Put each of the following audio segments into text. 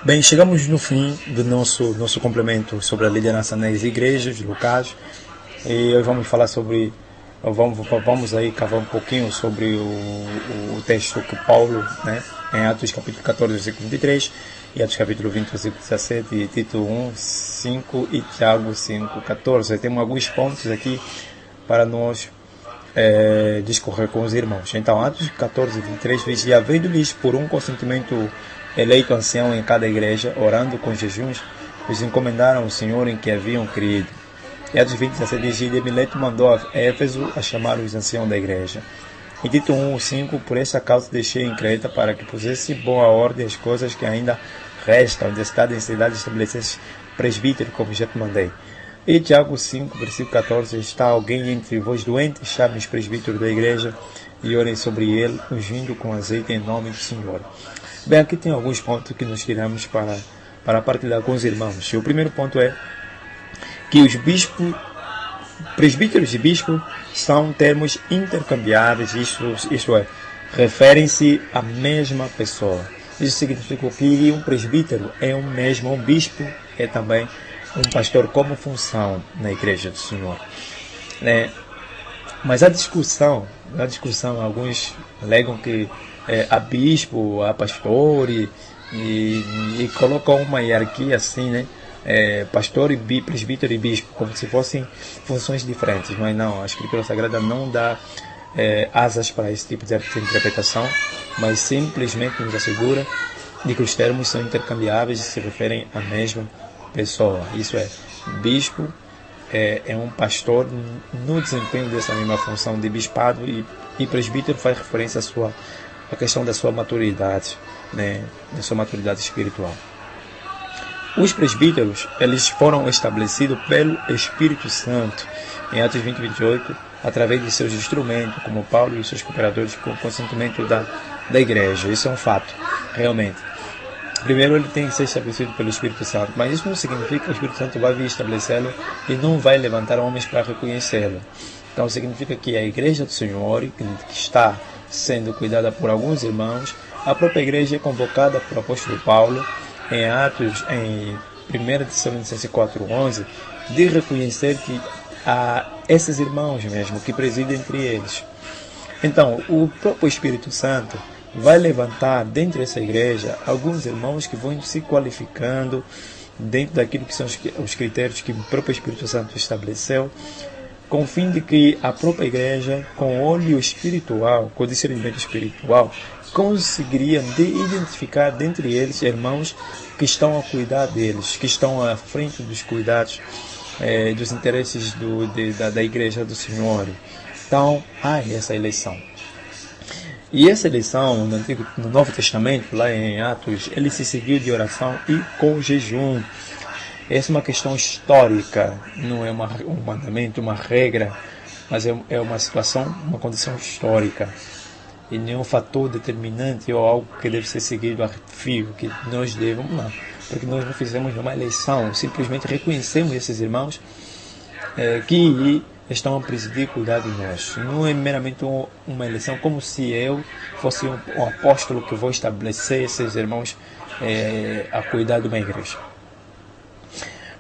Bem, chegamos no fim do nosso complemento sobre a liderança nas igrejas locais e hoje vamos falar sobre, vamos aí cavar um pouquinho sobre o texto que Paulo, né, em Atos capítulo 14, versículo 23, e Atos capítulo 20, versículo 17, e Tito 1, 5 e Tiago 5, 14. Temos alguns pontos aqui para nós discorrer com os irmãos. Então, Atos 14, 23 diz: E havendo-lhes por um consentimento eleito ancião em cada igreja, orando com jejuns, os encomendaram ao Senhor em que haviam crido. E Atos 20, 17 diz: E Mileto mandou a Éfeso a chamar os anciãos da igreja. E Tito 1, 5: Por esta causa deixei em Creta, para que pusesse boa ordem as coisas que ainda restam, de cidade em cidade estabelecesse presbítero, como já te mandei. E Tiago 5, versículo 14: Está alguém entre vós doente, chame os presbíteros da igreja e orem sobre ele, ungindo com azeite em nome do Senhor. Bem, aqui tem alguns pontos que nós tiramos para partilhar com os irmãos. E o primeiro ponto é que os bispos, presbíteros e bispos, são termos intercambiáveis, isto é, referem-se à mesma pessoa. Isso significa que um presbítero é um bispo é também um pastor como função na igreja do Senhor, né? Mas a discussão, alguns alegam que há bispo, há pastor e colocam uma hierarquia assim, né? Pastor e presbítero e bispo, como se fossem funções diferentes, mas não, a Escritura Sagrada não dá asas para esse tipo de interpretação, mas simplesmente nos assegura de que os termos são intercambiáveis e se referem à mesma pessoa. Isso é, bispo é um pastor no desempenho dessa mesma função de bispado e presbítero faz referência à questão da sua maturidade, né, da sua maturidade espiritual. Os presbíteros, eles foram estabelecidos pelo Espírito Santo em Atos 20, 28, através de seus instrumentos, como Paulo e seus cooperadores, com o consentimento da igreja. Isso é um fato, realmente. Primeiro, ele tem que ser estabelecido pelo Espírito Santo, mas isso não significa que o Espírito Santo vai vir estabelecê-lo e não vai levantar homens para reconhecê-lo. Então, significa que a igreja do Senhor, que está sendo cuidada por alguns irmãos, a própria igreja é convocada por apóstolo Paulo, em Atos, em 1 Tessalonicenses 4:11, de reconhecer que há esses irmãos mesmo que presidem entre eles. Então, o próprio Espírito Santo vai levantar dentro dessa igreja alguns irmãos que vão se qualificando dentro daquilo que são os critérios que o próprio Espírito Santo estabeleceu, com o fim de que a própria igreja, com o olho espiritual, com o discernimento espiritual, conseguiria identificar dentre eles irmãos que estão a cuidar deles, que estão à frente dos cuidados dos interesses da igreja do Senhor. Então, há essa eleição. E essa eleição, no Novo Testamento, lá em Atos, ele se seguiu de oração e com jejum. Essa é uma questão histórica, não é um mandamento, uma regra, mas é uma situação, uma condição histórica. E nenhum fator determinante ou algo que deve ser seguido a fio, que nós devemos, não. Porque nós não fizemos nenhuma eleição, simplesmente reconhecemos esses irmãos que estão a presidir cuidar de nós. Não é meramente uma eleição como se eu fosse um apóstolo que vou estabelecer esses irmãos a cuidar de uma igreja.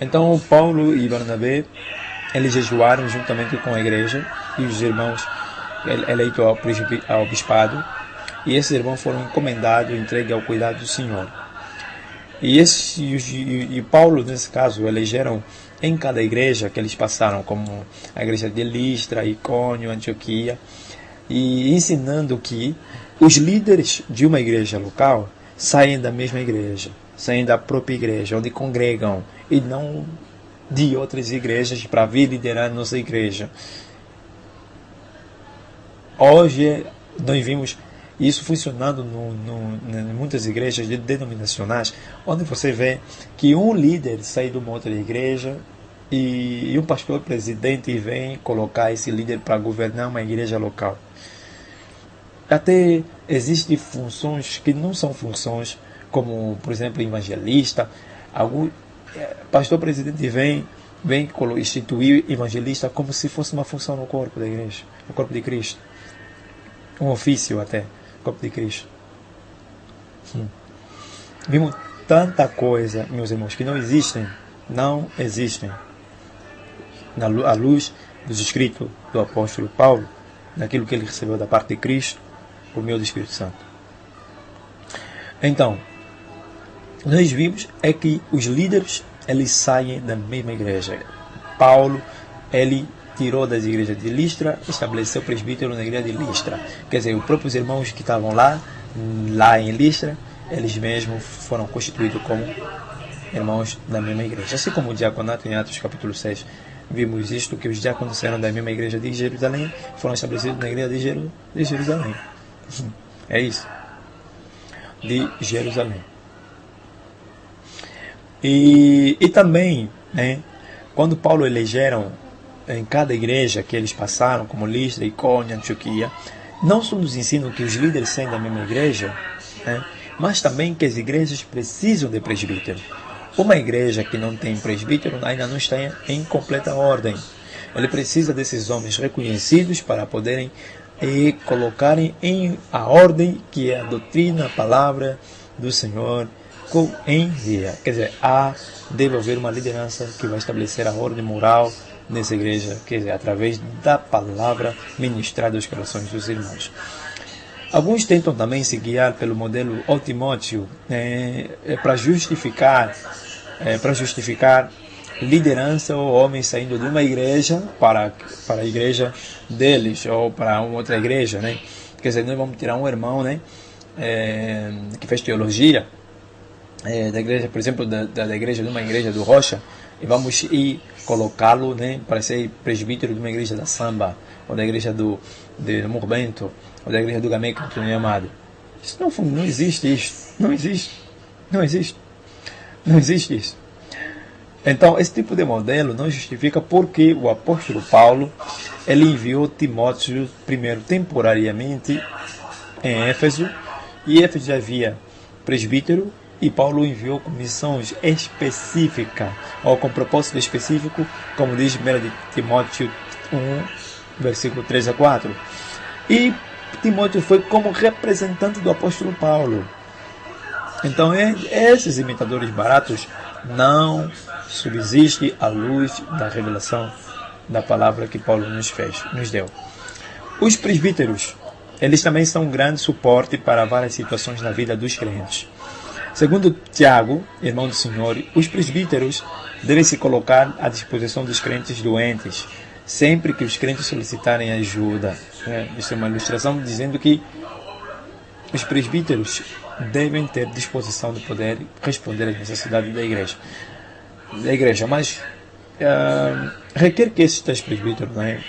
Então Paulo e Barnabé, eles jejuaram juntamente com a igreja e os irmãos eleitos ao bispado, e esses irmãos foram encomendados e entregues ao cuidado do Senhor. E Paulo, nesse caso, elegeram em cada igreja que eles passaram, como a igreja de Listra, Icônio, Antioquia, e ensinando que os líderes de uma igreja local saem da mesma igreja, saem da própria igreja, onde congregam, e não de outras igrejas para vir liderar a nossa igreja. Hoje nós vimos isso funcionando em muitas igrejas denominacionais, onde você vê que um líder sai de uma outra igreja e um pastor presidente vem colocar esse líder para governar uma igreja local. Até existem funções que não são funções, como, por exemplo, evangelista. Algum pastor presidente vem instituir evangelista como se fosse uma função no corpo da igreja, no corpo de Cristo. Um ofício até, corpo de Cristo. Vimos tanta coisa, meus irmãos, que não existem, à luz dos escritos do apóstolo Paulo, daquilo que ele recebeu da parte de Cristo, por meio do Espírito Santo. Então, nós vimos é que os líderes, eles saem da mesma igreja. Paulo, ele tirou das igrejas de Listra, estabeleceu presbítero na igreja de Listra. Quer dizer, os próprios irmãos que estavam lá em Listra, eles mesmos foram constituídos como irmãos da mesma igreja. Assim como o diaconato em Atos capítulo 6, vimos isto, que os diáconos eram da mesma igreja de Jerusalém, foram estabelecidos na igreja de Jerusalém. É isso. De Jerusalém. E também, né, quando Paulo elegeram em cada igreja que eles passaram, como Listra, Icônio, Antioquia, não só nos ensinam que os líderes saem da mesma igreja, né, mas também que as igrejas precisam de presbítero. Uma igreja que não tem presbítero ainda não está em completa ordem. Ele precisa desses homens reconhecidos para poderem colocarem em a ordem que é a doutrina, a palavra do Senhor em dia. Quer dizer, deve haver uma liderança que vai estabelecer a ordem moral nessa igreja, quer dizer, através da palavra ministrada aos corações dos irmãos. Alguns tentam também se guiar pelo modelo Ó Timóteo para justificar liderança ou homens saindo de uma igreja para a igreja deles ou para uma outra igreja, né? Quer dizer, nós vamos tirar um irmão, né, que fez teologia da igreja, por exemplo, da igreja de uma igreja do Rocha, e vamos colocá-lo, né, para ser presbítero de uma igreja da Samba ou da igreja de Morbento ou da igreja do Gamay, que é amado. Isso não existe isso. Não existe isso. Então, esse tipo de modelo não justifica porque o apóstolo Paulo, ele enviou Timóteo primeiro temporariamente em Éfeso, e Éfeso já havia presbítero, e Paulo enviou com missões específicas, ou com propósito específico, como diz 1 Timóteo 1, versículo 3 a 4. E Timóteo foi como representante do apóstolo Paulo. Então, esses imitadores baratos não subsistem à luz da revelação da palavra que Paulo nos deu. Os presbíteros, eles também são um grande suporte para várias situações na vida dos crentes. Segundo Tiago, irmão do Senhor, os presbíteros devem se colocar à disposição dos crentes doentes, sempre que os crentes solicitarem ajuda. Isso é uma ilustração dizendo que os presbíteros devem ter disposição de poder responder às necessidades da igreja. Mas requer que esses tais presbíteros, né,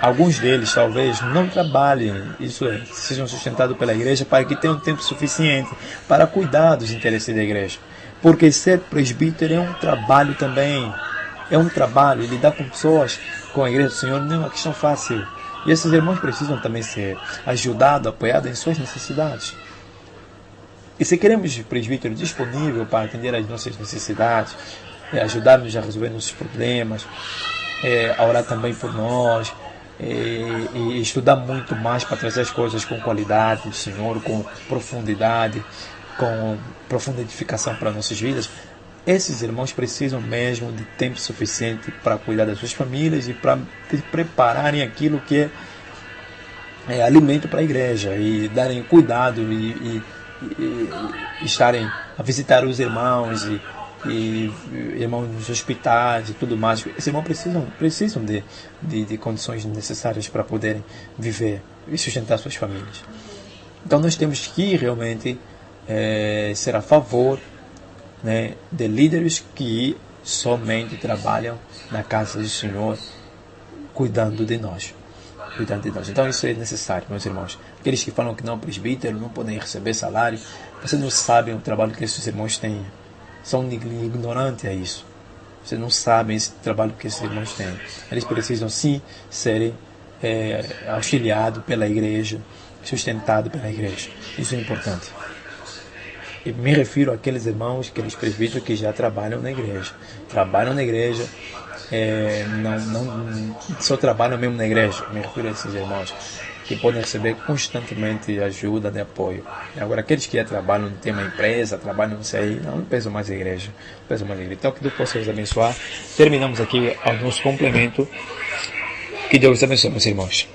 alguns deles talvez não trabalhem, isso é, sejam sustentados pela igreja para que tenham tempo suficiente para cuidar dos interesses da igreja. Porque ser presbítero é um trabalho também, lidar com pessoas, com a igreja do Senhor não é uma questão fácil. E esses irmãos precisam também ser ajudados, apoiados em suas necessidades. E se queremos presbítero disponível para atender às nossas necessidades, ajudar-nos a resolver nossos problemas, a orar também por nós, e estudar muito mais para trazer as coisas com qualidade do Senhor, com profundidade, com profunda edificação para nossas vidas, esses irmãos precisam mesmo de tempo suficiente para cuidar das suas famílias e para prepararem aquilo que é alimento para a igreja, e darem cuidado e estarem a visitar os irmãos e irmãos nos hospitais e tudo mais. Esses irmãos precisam de condições necessárias para poderem viver e sustentar suas famílias. Então nós temos que realmente ser a favor, né, de líderes que somente trabalham na casa do Senhor, cuidando de nós. Então isso é necessário, meus irmãos. Aqueles que falam que não, presbítero não podem receber salário, vocês não sabem o trabalho que esses irmãos têm. São ignorantes a isso. Vocês não sabem esse trabalho que esses irmãos têm. Eles precisam sim serem auxiliados pela igreja, sustentados pela igreja. Isso é importante. E me refiro àqueles irmãos, aqueles presbíteros que já trabalham na igreja. Não só trabalham mesmo na igreja. Me refiro a esses irmãos. que podem receber constantemente ajuda e apoio. Agora, aqueles que já trabalham, têm uma empresa, trabalham, não sei, não pensam mais em igreja. Não pensam mais em igreja. Então, que Deus possa os abençoar. Terminamos aqui o nosso complemento. Que Deus os abençoe, meus irmãos.